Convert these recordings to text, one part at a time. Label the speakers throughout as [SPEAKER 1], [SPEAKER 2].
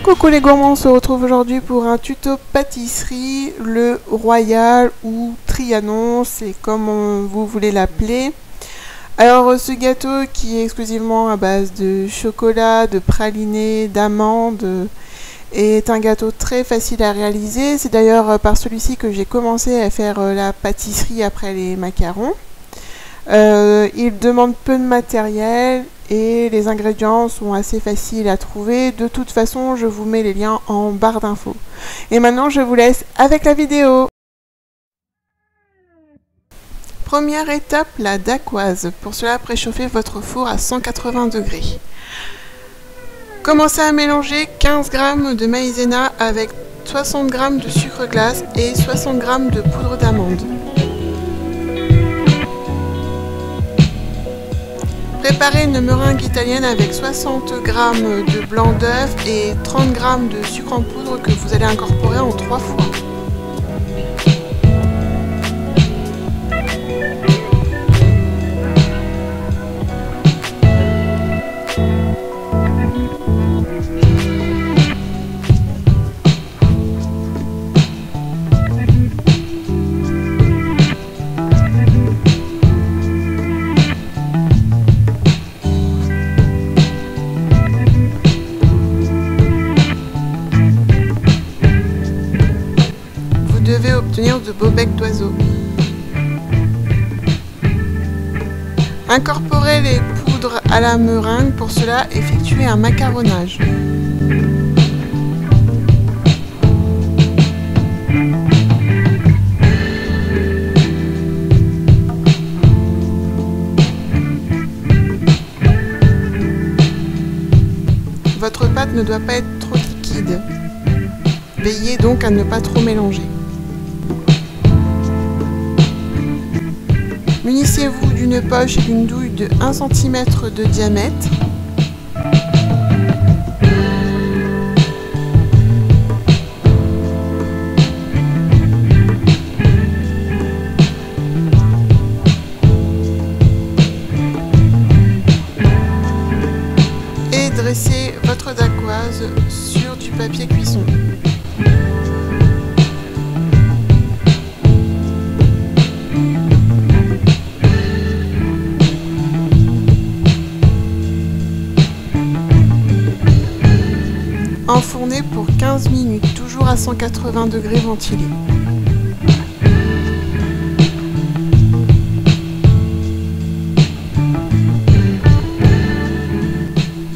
[SPEAKER 1] Coucou les gourmands, on se retrouve aujourd'hui pour un tuto pâtisserie, le Royal ou Trianon, c'est comme vous voulez l'appeler. Alors ce gâteau qui est exclusivement à base de chocolat, de praliné, d'amandes, est un gâteau très facile à réaliser. C'est d'ailleurs par celui-ci que j'ai commencé à faire la pâtisserie après les macarons. Il demande peu de matériel et les ingrédients sont assez faciles à trouver. De toute façon, je vous mets les liens en barre d'infos. Et maintenant, je vous laisse avec la vidéo. Première étape, la dacquoise. Pour cela, préchauffez votre four à 180 degrés. Commencez à mélanger 15 g de maïzena avec 60 g de sucre glace et 60 g de poudre d'amande. Préparez une meringue italienne avec 60 g de blanc d'œuf et 30 g de sucre en poudre que vous allez incorporer en 3 fois. Vous devez obtenir de beaux becs d'oiseaux. Incorporez les poudres à la meringue, pour cela effectuez un macaronnage. Votre pâte ne doit pas être trop liquide. Veillez donc à ne pas trop mélanger. Munissez-vous d'une poche et d'une douille de 1 cm de diamètre. Et dressez votre dacquoise sur du papier cuisson. Enfournez pour 15 minutes, toujours à 180 degrés ventilés.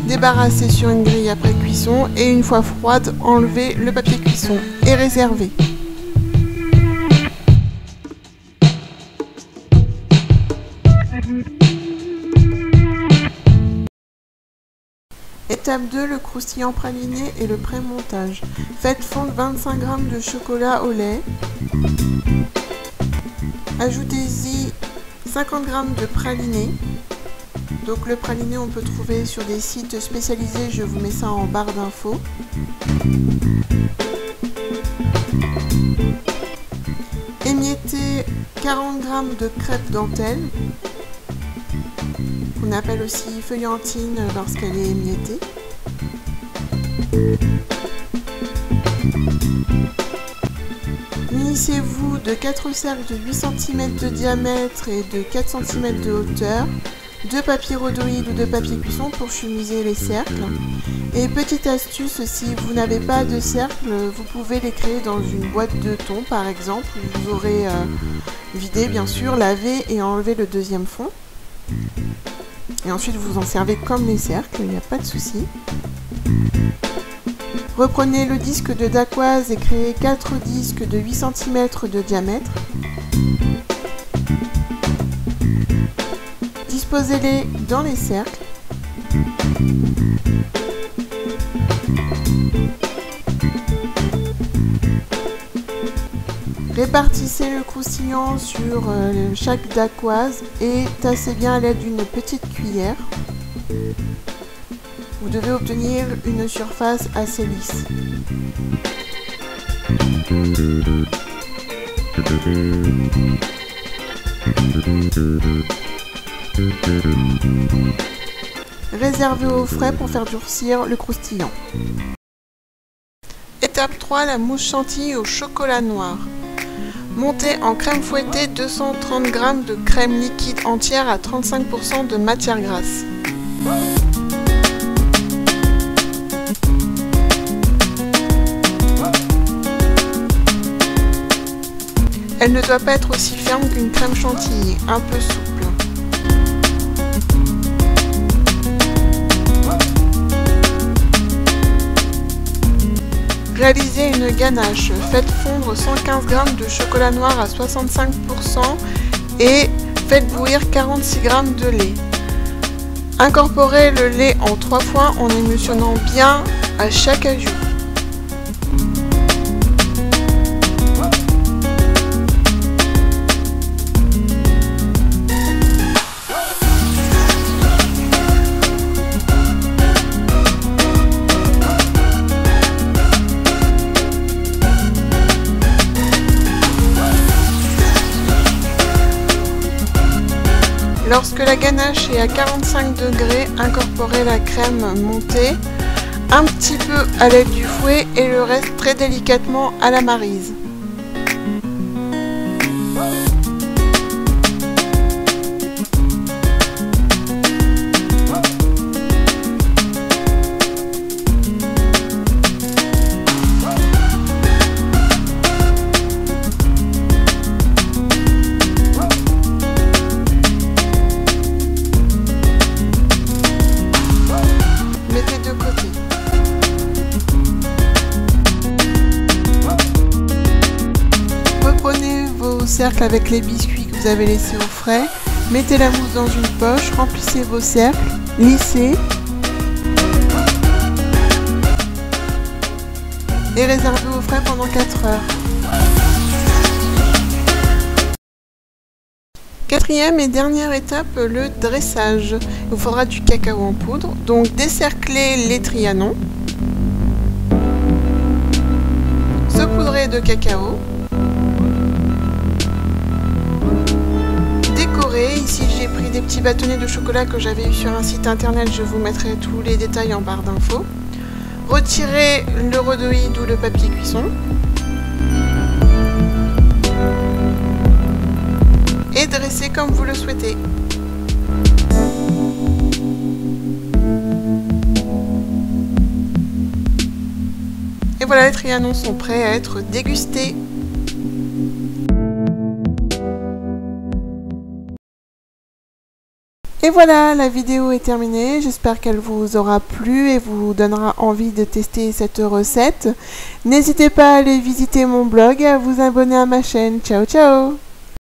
[SPEAKER 1] Débarrassez sur une grille après cuisson et une fois froide, enlevez le papier cuisson et réservez. Étape 2, le croustillant praliné et le pré-montage. Faites fondre 25 g de chocolat au lait. Ajoutez-y 50 g de praliné. Donc le praliné on peut trouver sur des sites spécialisés, je vous mets ça en barre d'infos. Émiettez 40 g de crêpe dentelle, qu'on appelle aussi feuillantine lorsqu'elle est émiettée. Munissez-vous de 4 cercles de 8 cm de diamètre et de 4 cm de hauteur, de papier rhodoïde ou de papier cuisson pour chemiser les cercles. Et petite astuce, si vous n'avez pas de cercle, vous pouvez les créer dans une boîte de thon par exemple. Vous aurez vidé bien sûr, lavé et enlevé le deuxième fond. Et ensuite vous en servez comme les cercles, il n'y a pas de souci. Reprenez le disque de dacquoise et créez 4 disques de 8 cm de diamètre. Disposez-les dans les cercles. Répartissez le croustillant sur chaque dacquoise et tassez bien à l'aide d'une petite cuillère. Vous devez obtenir une surface assez lisse. Réservez au frais pour faire durcir le croustillant. Étape 3, la mousse chantilly au chocolat noir. Montez en crème fouettée 230 g de crème liquide entière à 35% de matière grasse. Elle ne doit pas être aussi ferme qu'une crème chantilly, un peu souple. Réalisez une ganache. Faites fondre 115 g de chocolat noir à 65% et faites bouillir 46 g de lait. Incorporez le lait en 3 fois en émulsionnant bien à chaque ajout. Lorsque la ganache est à 45 degrés, incorporez la crème montée un petit peu à l'aide du fouet et le reste très délicatement à la maryse. Cercle avec les biscuits que vous avez laissés au frais, mettez la mousse dans une poche, remplissez vos cercles, lissez et réservez au frais pendant 4 heures. Quatrième et dernière étape, le dressage. Il vous faudra du cacao en poudre, donc décerclez les trianons, saupoudrez de cacao. Ici j'ai pris des petits bâtonnets de chocolat que j'avais eu sur un site internet, je vous mettrai tous les détails en barre d'infos. Retirez le rhodoïde ou le papier cuisson. Et dressez comme vous le souhaitez. Et voilà, les trianons sont prêts à être dégustés. Et voilà, la vidéo est terminée, j'espère qu'elle vous aura plu et vous donnera envie de tester cette recette. N'hésitez pas à aller visiter mon blog et à vous abonner à ma chaîne. Ciao ciao!